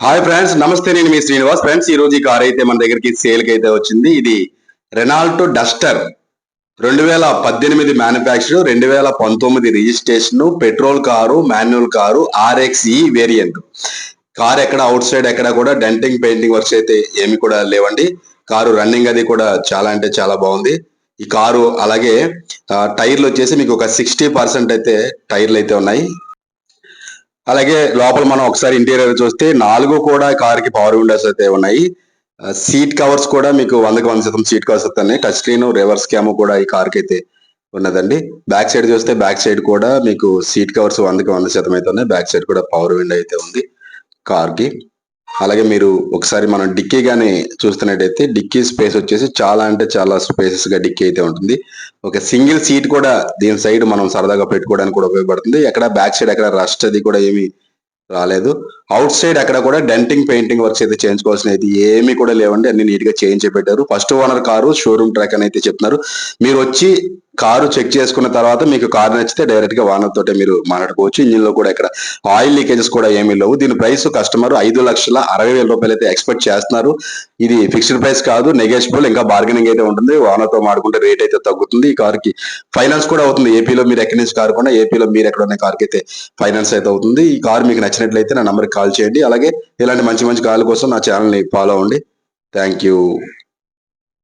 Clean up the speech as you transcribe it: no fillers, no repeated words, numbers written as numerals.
Hi friends, నమస్తే. నేను మీ Srinivas. Friends, ఈ రోజు ఈ కార్ అయితే మన దగ్గరికి సేల్ కి అయితే వచ్చింది. ఇది రెనాల్టో Duster 2018 manufacture, 2019 registration, petrol car, manual car, RXE variant. Car ఎక్కడ అవుట్ సైడ్ ఎక్కడ కూడా డెంటింగ్ పెయింటింగ్ వర్క్స్ అయితే ఏమి కూడా లేవండి. కారు రన్నింగ్ అది కూడా చాలా అంటే చాలా బాగుంది. ఈ కారు అలాగే టైర్లు వచ్చేసి మీకు ఒక 60% అయితే టైర్లు అయితే ఉన్నాయి. అలాగే లోపల మనం ఒకసారి ఇంటీరియర్ చూస్తే 4 కూడా కార్ కి పవర్ విండోస్ అయితే ఉన్నాయి. సీట్ కవర్స్ కూడా మీకు 100% సీట్ కవర్స్ వస్తున్నాయి. టచ్ స్క్రీన్, రివర్స్ క్యామ్ కూడా ఈ కార్ కి అయితే ఉన్నదండి. బ్యాక్ సైడ్ చూస్తే బ్యాక్ సైడ్ కూడా మీకు సీట్ కవర్స్ 100% అయితే ఉన్నాయి. బ్యాక్ సైడ్ కూడా పవర్ విండో అయితే ఉంది కార్ కి. అలాగే మీరు ఒకసారి మనం డిక్కీ గాని చూస్తున్నట్టయితే డిక్కీ స్పేస్ వచ్చేసి చాలా అంటే చాలా స్పేసెస్ గా డిక్కీ అయితే ఉంటుంది. ఒక సింగిల్ సీట్ కూడా దీని సైడ్ మనం సరదాగా పెట్టుకోవడానికి కూడా ఉపయోగపడుతుంది. ఎక్కడ బ్యాక్ సైడ్ ఎక్కడ రస్ట్ అది కూడా ఏమి రాలేదు. అవుట్ సైడ్ అక్కడ కూడా డెంటింగ్ పెయింటింగ్ వర్క్స్ అయితే చేయించుకోవాల్సినవి ఏమీ కూడా లేవండి. అన్ని నీట్ గా చేయించి పెట్టారు. First owner car, showroom track అని అయితే చెప్తున్నారు. మీరు వచ్చి కారు చెక్ చేసుకున్న తర్వాత మీకు కారు నచ్చితే డైరెక్ట్ గా ఓనర్ తోటే మీరు మాట్లాడుకోవచ్చు. ఇంజిన్ లో కూడా ఇక్కడ ఆయిల్ లీకేజెస్ కూడా ఏమీ లేవు. దీని ప్రైస్ కస్టమర్ 5,60,000 అయితే ఎక్స్పెక్ట్ చేస్తున్నారు. ఇది ఫిక్స్డ్ ప్రైస్ కాదు, నెగోషియబుల్, ఇంకా బార్గెనింగ్ అయితే ఉంటుంది. ఓనర్ తో మాట్లాడుకుంటే రేట్ అయితే తగ్గుతుంది. ఈ కార్ కి ఫైనాన్స్ కూడా అవుతుంది. ఏపీలో మీరు ఎక్కడి నుంచి కారు కొన్నా ఏపీలో మీరు ఎక్కడ ఉన్న కార్ కి అయితే ఫైనాన్స్ అయితే అవుతుంది. ఈ కార్ మీకు నచ్చినట్లయితే నా నంబర్కి కాల్ చేయండి. అలాగే ఇలాంటి మంచి మంచి కార్ల కోసం నా ఛానల్ ని ఫాలో అవ్వండి. Thank you.